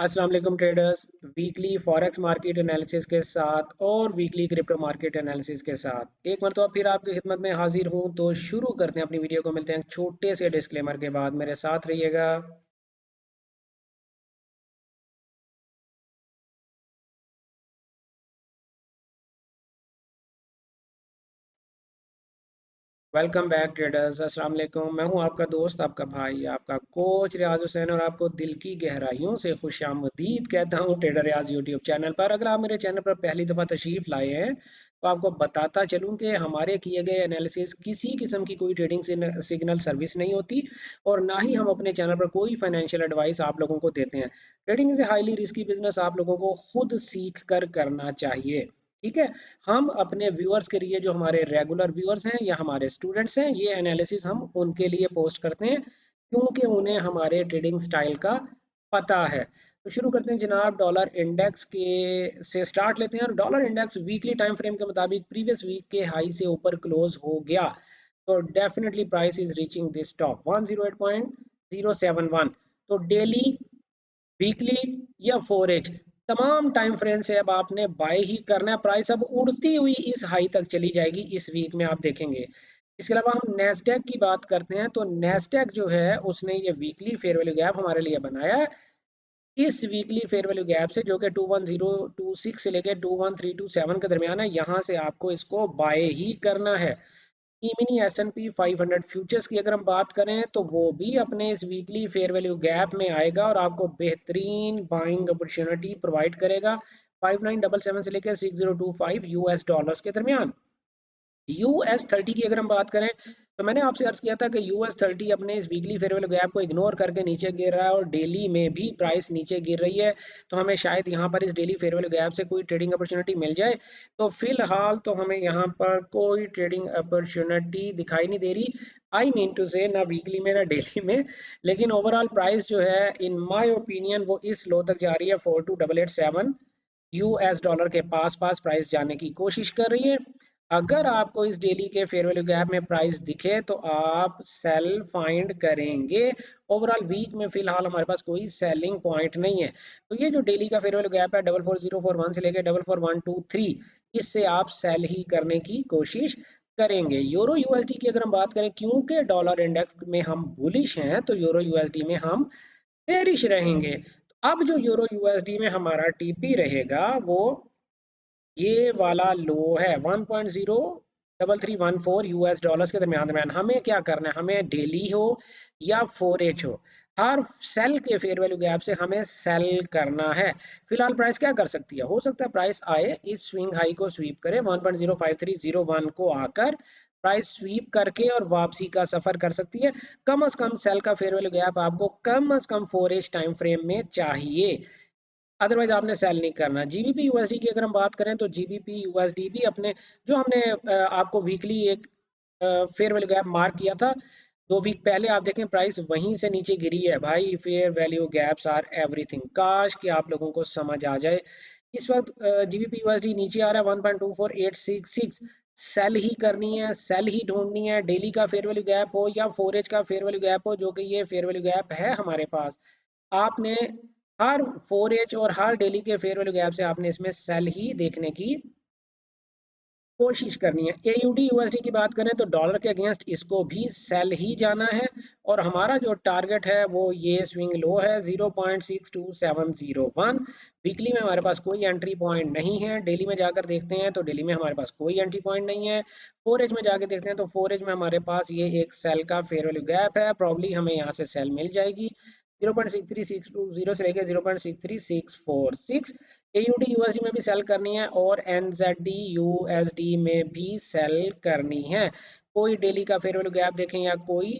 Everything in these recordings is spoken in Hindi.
अस्सलाम वालेकुम traders. Weekly forex market analysis के साथ और वीकली क्रिप्टो मार्केट एनालिसिस के साथ एक मरतबा फिर आपकी खिदमत में हाजिर हूं। तो शुरू करते हैं अपनी वीडियो को। मिलते हैं एक छोटे से डिस्क्लेमर के बाद। मेरे साथ रहिएगा। Welcome back traders. अस्सलाम वालेकुम। मैं हूं आपका दोस्त, आपका भाई, आपका कोच रियाज हुसैन, और आपको दिल की गहराइयों से खुशामदीद कहता हूं ट्रेडर रियाज यूट्यूब चैनल पर। अगर आप मेरे चैनल पर पहली दफ़ा तशरीफ़ लाए हैं तो आपको बताता चलूं कि हमारे किए गए एनालिसिस किसी किस्म की कोई ट्रेडिंग सिग्नल सर्विस नहीं होती, और ना ही हम अपने चैनल पर कोई फाइनेंशियल एडवाइस आप लोगों को देते हैं। Trading is a highly risky business. आप लोगों को खुद सीख कर करना चाहिए, ठीक है। हम अपने व्यूअर्स के लिए, जो हमारे रेगुलर व्यूअर्स हैं या हमारे स्टूडेंट्स हैं, ये एनालिसिस हम उनके लिए पोस्ट करते हैं क्योंकि उन्हें हमारे ट्रेडिंग स्टाइल का पता है। तो शुरू करते हैं जनाब। डॉलर इंडेक्स के से स्टार्ट लेते हैं। और dollar index weekly time frame के मुताबिक प्रीवियस वीक के हाई से ऊपर क्लोज हो गया। तो definitely price is reaching this top 108.071। तो डेली, वीकली या 4H, तमाम टाइम फ्रेम से अब आपने बाय ही करना है। प्राइस अब उड़ती हुई इस हाई तक चली जाएगी इस वीक में, आप देखेंगे। इसके अलावा हम नेस्डेक की बात करते हैं तो नेस्डेक जो है उसने ये वीकली फेयर वैल्यू गैप हमारे लिए बनाया है। इस वीकली फेयर वैल्यू गैप से, जो कि 21026 से लेकर 21327 के दरमियान है, यहाँ से आपको इसको बाय ही करना है। ई-मिनी S&P 500 फ्यूचर्स की अगर हम बात करें तो वो भी अपने इस वीकली फेयर वैल्यू गैप में आएगा और आपको बेहतरीन बाइंग अपॉर्चुनिटी प्रोवाइड करेगा 5977 से लेकर 6025 यूएस डॉलर्स के दरमियान। US30 की अगर हम बात करें तो मैंने आपसे अर्ज किया था कि US30 अपने इस वीकली फेयर वैल्यू गैप को इग्नोर करके नीचे गिर रहा है, और डेली में भी प्राइस नीचे गिर रही है। तो हमें शायद यहाँ पर इस डेली फेयर वैल्यू गैप से कोई ट्रेडिंग अपॉर्चुनिटी मिल जाए। तो फिलहाल तो हमें यहाँ पर कोई ट्रेडिंग अपॉर्चुनिटी दिखाई नहीं दे रही। आई मीन टू से, ना वीकली में ना डेली में। लेकिन ओवरऑल प्राइस जो है, इन माई ओपिनियन, वो इस लो तक जा रही है। 42887 यूएस डॉलर के पास पास प्राइस जाने की कोशिश कर रही है। अगर आपको इस डेली के फेयर वैल्यू गैप में प्राइस दिखे तो आप सेल फाइंड करेंगे। ओवरऑल वीक में फिलहाल हमारे पास कोई सेलिंग पॉइंट नहीं है। तो ये जो डेली का फेयर वैल्यू गैप है 44041 से लेकर 44123, इससे आप सेल ही करने की कोशिश करेंगे। यूरो यूएसडी की अगर हम बात करें, क्योंकि डॉलर इंडेक्स में हम बुलिश हैं, तो यूरो यूएसडी में हम बेरिश रहेंगे। अब जो यूरो यूएसडी में हमारा टीपी रहेगा, वो ये वाला लो है 1.03314 यूएस डॉलर्स के दरमियान दरमियान। हमें क्या करना है, हमें डेली हो या 4H हो, हर सेल के फेयर वैल्यू गैप से हमें सेल करना है। फिलहाल प्राइस क्या कर सकती है, हो सकता है प्राइस आए, इस स्विंग हाई को स्वीप करे 1.05301 को आकर प्राइस स्वीप करके और वापसी का सफर कर सकती है। कम से कम सेल का फेयर वैल्यू गैप आपको कम से कम 4H टाइम फ्रेम में चाहिए, अदरवाइज आपने सेल नहीं करना। जीबीपी यूएसडी की अगर हम बात करें तो जीबीपी यूएसडी भी अपने, जो हमने आपको वीकली एक फेयर वैल्यू गैप मार्क किया था 2 वीक पहले, आप देखें प्राइस वहीं से नीचे गिरी है। भाई fair value gaps are everything. काश कि आप लोगों को समझ आ जाए। इस वक्त जीबीपी यूएसडी नीचे आ रहा है 1.24866। सेल ही करनी है, सेल ही ढूंढनी है। डेली का फेयर वैल्यू गैप हो या 4H का फेयर वैल्यू गैप हो, जो कि ये फेयर वैल्यू गैप है हमारे पास, आपने हर 4H और हर डेली के फेयर वैल्यू गैप से आपने इसमें सेल ही देखने की कोशिश करनी है। AUD USD की बात करें तो डॉलर के अगेंस्ट इसको भी सेल ही जाना है, और हमारा जो टारगेट है वो ये स्विंग लो है 0.62701। वीकली में हमारे पास कोई एंट्री पॉइंट नहीं है। डेली में जाकर देखते हैं तो डेली में हमारे पास कोई एंट्री पॉइंट नहीं है। 4H में जाकर देखते हैं तो 4H में हमारे पास ये एक सेल का फेयर वैल्यू गैप है। प्रॉब्ली हमें यहाँ से सेल मिल जाएगी 0.63620 से लेकर 0.63646। AUD USD में भी सेल करनी है और NZD USD में भी सेल करनी है। कोई डेली का फेयर वैल्यू गैप देखें या कोई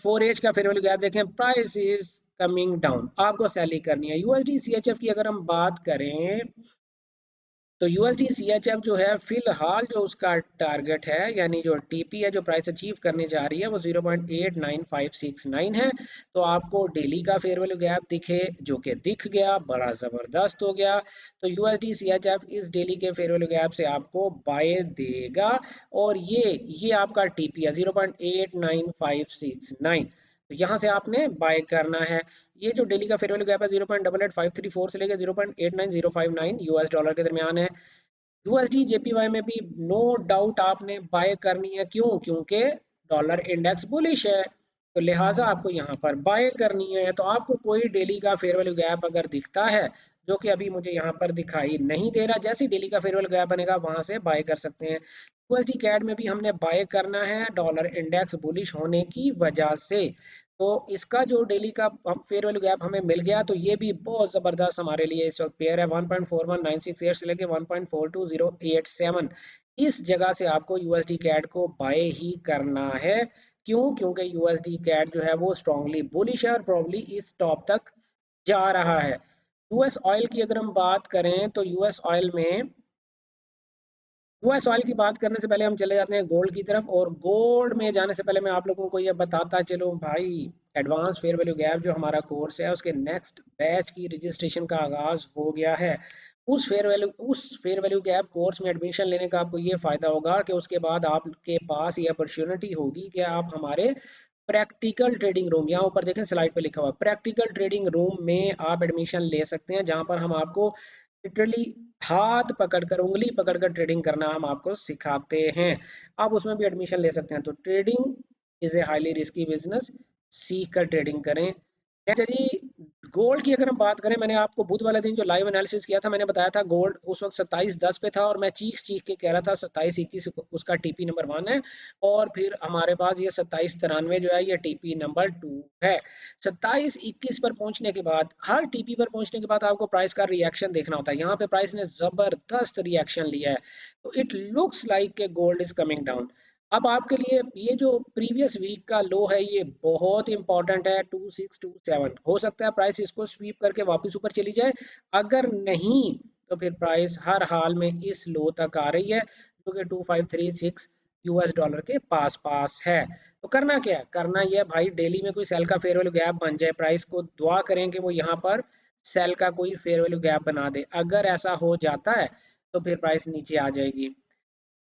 4H का फेयर वैल्यू गैप देखें, प्राइस इज कमिंग डाउन, आपको सेल ही करनी है। USD CHF की अगर हम बात करें तो USD CHF जो है फिलहाल जो उसका टारगेट है, यानी जो TP है, जो प्राइस अचीव करने जा रही है, वो 0.89569 है। तो आपको डेली का फेयर वैल्यू गैप दिखे, जो कि दिख गया, बड़ा ज़बरदस्त हो गया। तो USD CHF इस डेली के फेयर वैल्यू गैप से आपको बाय देगा, और ये आपका TP है 0.89569। तो यहाँ से आपने बाय करना है। ये जो डेली का फेयर वैल्यू गैप है 0.88534 से लेकर 0.89059 यूएस डॉलर के दरमियान है। यूएसडी जेपीवाई में भी नो डाउट आपने बाय करनी है, क्यों? क्योंकि डॉलर इंडेक्स बुलिश है, तो लिहाजा आपको यहाँ पर बाय करनी है। तो आपको कोई डेली का फेयर वैल्यू गैप अगर दिखता है, जो कि अभी मुझे यहाँ पर दिखाई नहीं दे रहा, जैसे डेली का फेयर वैल्यू गैप बनेगा वहां से बाय कर सकते हैं। यूएसडी कैड में भी हमने बाय करना है डॉलर इंडेक्स बुलिश होने की वजह से। तो इसका जो डेली का फेयर वैल्यू गैप हमें मिल गया, तो ये भी बहुत ज़बरदस्त हमारे लिए इस वक्त पेयर है। 1.41968 से लेके 1.42087, इस जगह से आपको यूएसडी कैड को बाय ही करना है। क्यों? क्योंकि यूएसडी कैड जो है वो स्ट्रांगली बुलिश है और प्रॉब्ली इस टॉप तक जा रहा है। यूएस ऑयल की अगर हम बात करें तो यूएस ऑयल की बात करने से पहले हम चले जाते हैं गोल्ड की तरफ। और गोल्ड में जाने से पहले मैं आप लोगों को ये बताता चलूं भाई, एडवांस फेयर वैल्यू गैप जो हमारा कोर्स है उसके नेक्स्ट बैच की रजिस्ट्रेशन का आगाज हो गया है। उस फेयर वैल्यू गैप कोर्स में एडमिशन लेने का आपको ये फायदा होगा कि उसके बाद आपके पास ये अपॉर्चुनिटी होगी कि आप हमारे प्रैक्टिकल ट्रेडिंग रूम, यहाँ ऊपर देखें स्लाइड पे लिखा हुआ प्रैक्टिकल ट्रेडिंग रूम में आप एडमिशन ले सकते हैं, जहाँ पर हम आपको लिटरली हाथ पकड़कर, उंगली पकड़कर ट्रेडिंग करना हम आपको सिखाते हैं। आप उसमें भी एडमिशन ले सकते हैं। तो trading is a highly risky business, सीख कर ट्रेडिंग करें। अच्छा जी, गोल्ड की अगर हम बात करें, मैंने आपको बुध वाले दिन जो लाइव एनालिसिस किया था, मैंने बताया था गोल्ड उस वक्त 27.10 पे था और मैं चीख चीख के कह रहा था 27.21 उसका टीपी नंबर 1 है। और फिर हमारे पास ये 27.93 जो है ये टीपी नंबर 2 है। 27.21 पर पहुंचने के बाद, हर टीपी पर पहुंचने के बाद आपको प्राइस का रिएक्शन देखना होता है। यहाँ पे प्राइस ने जबरदस्त रिएक्शन लिया है, तो इट लुक्स लाइक के गोल्ड इज कमिंग डाउन। अब आपके लिए ये जो प्रीवियस वीक का लो है ये बहुत इंपॉर्टेंट है, 2627। हो सकता है प्राइस इसको स्वीप करके वापस ऊपर चली जाए, अगर नहीं तो फिर प्राइस हर हाल में इस लो तक आ रही है, जो कि 2536 यूएस डॉलर के पास पास है। तो करना क्या है? करना यह है भाई, डेली में कोई सेल का फेयर वैल्यू गैप बन जाए, प्राइस को दुआ करें कि वो यहाँ पर सेल का कोई फेयर वैल्यू गैप बना दे। अगर ऐसा हो जाता है तो फिर प्राइस नीचे आ जाएगी।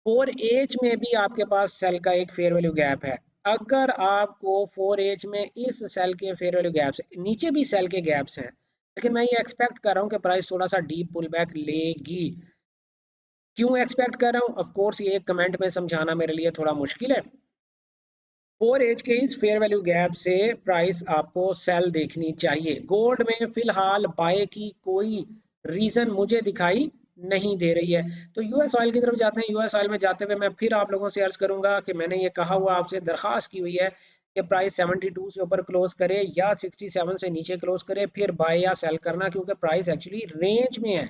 4H में भी आपके पास सेल का एक फेयर वैल्यू गैप है। अगर आपको 4H में इस सेल के फेयर वैल्यू गैप से नीचे भी सेल के गैप्स हैं, लेकिन मैं ये एक्सपेक्ट कर रहा हूँ कि प्राइस थोड़ा सा डीप पुल बैक लेगी। क्यों एक्सपेक्ट कर रहा हूँ? ऑफ कोर्स ये एक कमेंट में समझाना मेरे लिए थोड़ा मुश्किल है। 4H के इस फेयर वैल्यू गैप से प्राइस आपको सेल देखनी चाहिए। गोल्ड में फिलहाल बाय की कोई रीजन मुझे दिखाई नहीं दे रही है। तो यूएस ऑयल की तरफ जाते हैं। यूएस ऑयल में जाते हुए मैं फिर आप लोगों से अर्ज करूंगा कि मैंने ये कहा हुआ आपसे दरखास्त की हुई है कि प्राइस 72 से ऊपर क्लोज करे या 67 से नीचे क्लोज करे, फिर बाय या सेल करना, क्योंकि प्राइस एक्चुअली रेंज में है,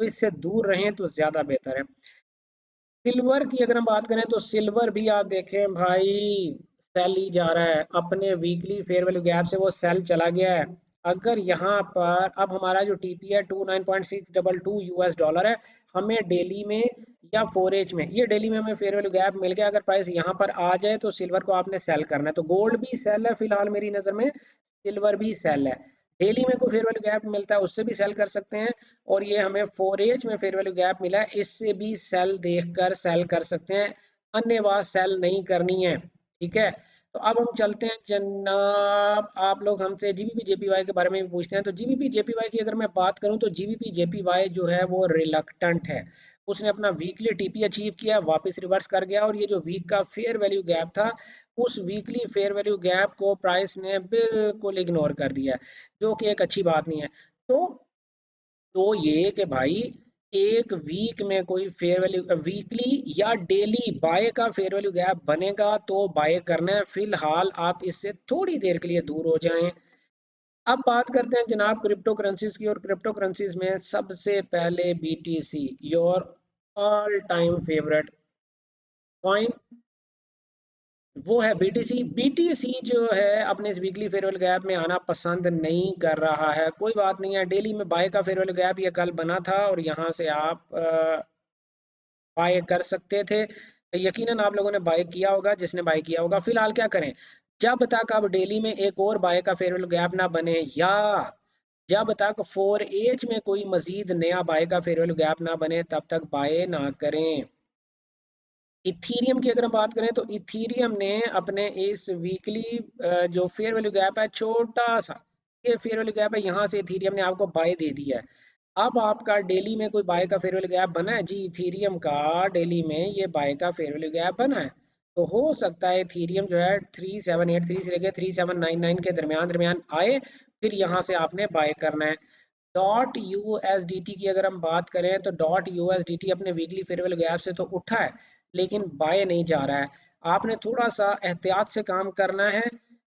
तो इससे दूर रहें तो ज्यादा बेहतर है। सिल्वर की अगर हम बात करें तो सिल्वर भी आप देखें भाई सेल ही जा रहा है, अपने वीकली फेयर वैल्यू गैप से वो सेल चला गया है। अगर यहाँ पर अब हमारा जो टीपी है 29.622 यूएस डॉलर है, हमें डेली में या 4H में, ये डेली में हमें फेयर वैल्यू गैप मिल गया, अगर प्राइस यहाँ पर आ जाए तो सिल्वर को आपने सेल करना है। तो गोल्ड भी सेल है फिलहाल मेरी नज़र में, सिल्वर भी सेल है। डेली में कोई फेयर वैल्यू गैप मिलता है उससे भी सेल कर सकते हैं, और ये हमें 4H में फेयर वैल्यू गैप मिला है, इससे भी सेल देखकर सेल कर सकते हैं, अन्यथा सेल नहीं करनी है। ठीक है, तो अब हम चलते हैं जनाब, आप लोग हमसे जीबीपी जेपीवाई के बारे में भी पूछते हैं। तो जीबीपी जेपीवाई की अगर मैं बात करूं तो जीबीपी जेपीवाई जो है वो रिलक्टेंट है। उसने अपना वीकली टीपी अचीव किया, वापस रिवर्स कर गया, और ये जो वीक का फेयर वैल्यू गैप था, उस वीकली फेयर वैल्यू गैप को प्राइस ने बिल्कुल इग्नोर कर दिया, जो कि एक अच्छी बात नहीं है। तो ये कि भाई एक वीक में कोई फेयर वैल्यू वीकली या डेली बाय का फेयर वैल्यू गैप बनेगा तो बाय करना है, फिलहाल आप इससे थोड़ी देर के लिए दूर हो जाएं। अब बात करते हैं जनाब क्रिप्टो करेंसीज की, और क्रिप्टो करेंसीज में सबसे पहले BTC, your all time favourite coin, वो है बीटीसी। बीटीसी जो है अपने इस वीकली फेयरवेल गैप में आना पसंद नहीं कर रहा है। कोई बात नहीं है, डेली में बाय का फेयरवेल गैप ये कल बना था और यहाँ से आप बाय कर सकते थे। यकीनन आप लोगों ने बाय किया होगा, जिसने बाय किया होगा। फिलहाल क्या करें, जब तक अब डेली में एक और बाय का फेयरवेल गैप ना बने, या जब तक 4H में कोई मजीद नया बाय का फेयरवेल गैप ना बने, तब तक बाय ना करें। इथीरियम की अगर हम बात करें तो इथीरियम ने अपने इस वीकली जो फेयर वैल्यू गैप है छोटा सा, ये फेयर वैल्यू गैप है, यहाँ से इथीरियम ने आपको बाय दे दिया है। अब आपका डेली में कोई बाय का फेयर वैल्यू गैप बना है जी, इथीरियम का डेली में ये बाय का फेयर वैल्यू गैप बना है। तो हो सकता है इथीरियम जो है 3783 से लेकर 3799 के दरमियान दरमियान आए, फिर यहाँ से आपने बाय करना है। डॉट यूएसडीटी की अगर हम बात करें तो डॉट यूएसडीटी अपने वीकली फेयर वैल्यू गैप से तो उठा है, लेकिन बाय नहीं जा रहा है। आपने थोड़ा सा एहतियात से काम करना है।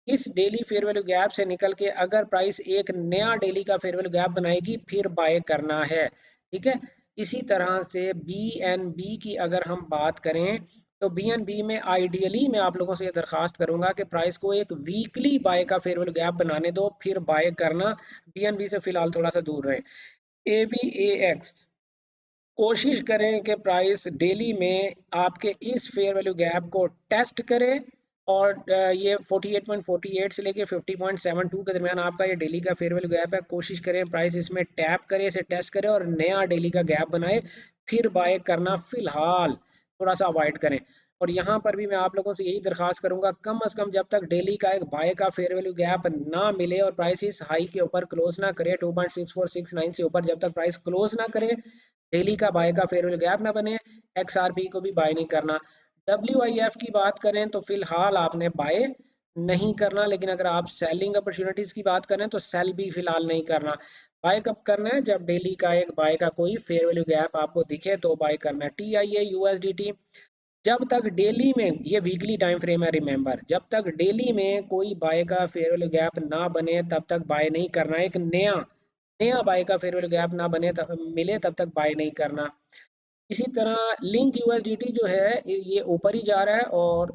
इस डेली फेयर वैल्यू गैप से निकल के अगर प्राइस एक नया डेली का फेयर वैल्यू गैप बनाएगी फिर बाय करना है, ठीक है। इसी तरह से बी एन बी की अगर हम बात करें तो बी एन बी में आइडियली मैं आप लोगों से ये दरखास्त करूंगा कि प्राइस को एक वीकली बाय का फेयर वैल्यू गैप बनाने दो फिर बाय करना। बी एन बी से फिलहाल थोड़ा सा दूर रहे। ए बी ए एक्स, कोशिश करें कि प्राइस डेली में आपके इस फेयर वैल्यू गैप को टेस्ट करे, और ये 48.48 से लेके 50.72 के दरमियान आपका ये डेली का फेयर वैल्यू गैप है। कोशिश करें प्राइस इसमें टैप करे, इसे टेस्ट करे और नया डेली का गैप बनाए, फिर बाय करना फिलहाल थोड़ा सा अवॉइड करें। और यहाँ पर भी मैं आप लोगों से यही दरखास्त करूंगा, कम अज कम जब तक डेली का एक बाय का फेयर वैल्यू गैप ना मिले और प्राइस इस हाई के ऊपर क्लोज ना करे, 2.6469 से ऊपर जब तक प्राइस क्लोज ना करे, डेली का बाय का फेयर वैल्यू गैप ना बने, एक्सआरपी को भी बाय नहीं करना। डब्ल्यू आई एफ की बात करें तो फिलहाल आपने बाय नहीं करना, लेकिन अगर आप सेलिंग अपॉर्चुनिटीज की बात करें तो सेल भी फिलहाल नहीं करना। बाय कब करना है, जब डेली का एक बाय का कोई फेयर वैल्यू गैप आपको दिखे तो बाय करना है। टी आई ए यूएसडीटी, जब तक डेली में, ये वीकली टाइम फ्रेम है रिमेंबर, जब तक डेली में कोई बाय का फेयर वैल्यू गैप ना बने तब तक बाय नहीं करना। एक नया नया बाय का फेयर वैल्यू गैप ना बने तब मिले तब तक बाय नहीं करना। इसी तरह लिंक यूएसडीटी जो है ये ऊपर ही जा रहा है, और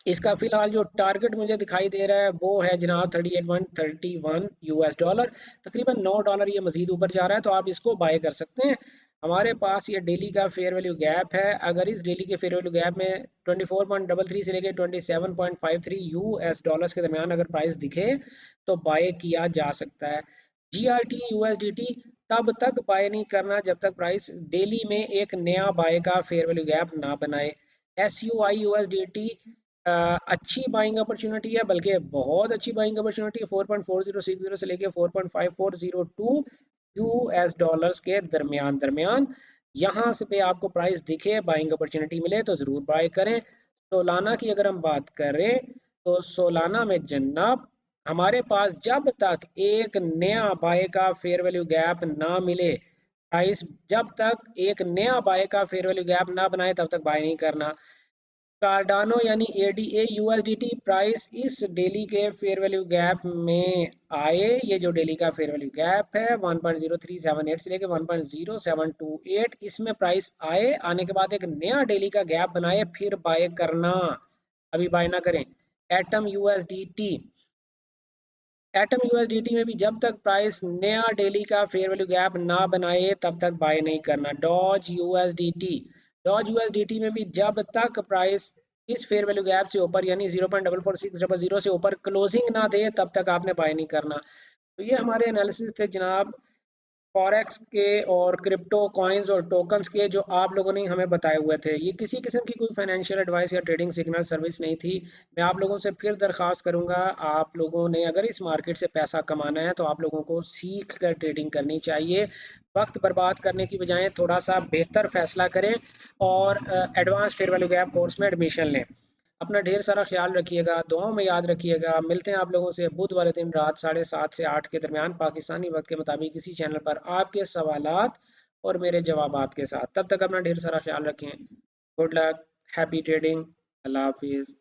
इसका फिलहाल जो टारगेट मुझे दिखाई दे रहा है वो है जनाब 38.31 यूएस डॉलर, तकरीबन $9 ये मजीद ऊपर जा रहा है, तो आप इसको बाय कर सकते हैं। हमारे पास ये डेली का फेयर वैल्यू गैप है, अगर इस डेली के फेयर वैल्यू गैप में 24.33 से लेकर 27.53 यूएस डॉलर्स के दरमियान अगर प्राइस दिखे तो बाय किया जा सकता है। जीआरटी यूएसडीटी, तब तक बाय नहीं करना जब तक प्राइस डेली में एक नया बाय का फेयर वैल्यू गैप ना बनाए। एस यू आई यूएसडीटी अच्छी बाइंग अपॉर्चुनिटी है, बल्कि बहुत अच्छी बाइंग अपॉर्चुनिटी है, 4.4060 से लेके 4.5402 यूएस डॉलर्स के दरमियान दरमियान, यहाँ से पे आपको प्राइस दिखे, बाइंग अपॉर्चुनिटी मिले तो ज़रूर बाय करें। सोलाना की अगर हम बात करें तो सोलाना में जनाब हमारे पास जब तक एक नया बाय का फेयर वैल्यू गैप ना मिले, प्राइस जब तक एक नया बाय का फेयर वैल्यू गैप ना बनाए तब तक बाय नहीं करना। कार्डानो यानी एडीए यूएसडीटी, प्राइस इस डेली के फेयर वैल्यू गैप में आए, ये जो डेली का फेयर वैल्यू गैप है 1.0378 से लेके 1.0728, इसमें प्राइस आए, आने के बाद एक नया डेली का गैप बनाए फिर बाय करना, अभी बाय ना करें। एटम यूएसडीटी, एटम यूएसडीटी में भी जब तक प्राइस नया डेली का फेयर वैल्यू गैप ना बनाए तब तक बाय नहीं करना। डॉज यूएसडीटी, डॉज यूएसडीटी में भी जब तक प्राइस इस फेयर वैल्यू गैप से ऊपर यानी 0.44600 से ऊपर क्लोजिंग ना दे तब तक आपने बाय नहीं करना। तो ये हमारे एनालिसिस थे जनाब फॉरेक्स के और क्रिप्टो कॉइन्स और टोकन्स के, जो आप लोगों ने हमें बताए हुए थे। ये किसी किस्म की कोई फाइनेंशियल एडवाइस या ट्रेडिंग सिग्नल सर्विस नहीं थी। मैं आप लोगों से फिर दरख्वास्त करूंगा, आप लोगों ने अगर इस मार्केट से पैसा कमाना है तो आप लोगों को सीख कर ट्रेडिंग करनी चाहिए। वक्त बर्बाद करने की बजाय थोड़ा सा बेहतर फैसला करें और advance fair value gap course में एडमिशन लें। अपना ढेर सारा ख्याल रखिएगा, दुआओं में याद रखिएगा। मिलते हैं आप लोगों से बुध वाले दिन रात 7:30 से 8 के दरमियान पाकिस्तानी वक्त के मुताबिक इसी चैनल पर आपके सवालात और मेरे जवाबात के साथ। तब तक अपना ढेर सारा ख्याल रखें। गुड लक, हैप्पी ट्रेडिंग, अल्लाह हाफिज़।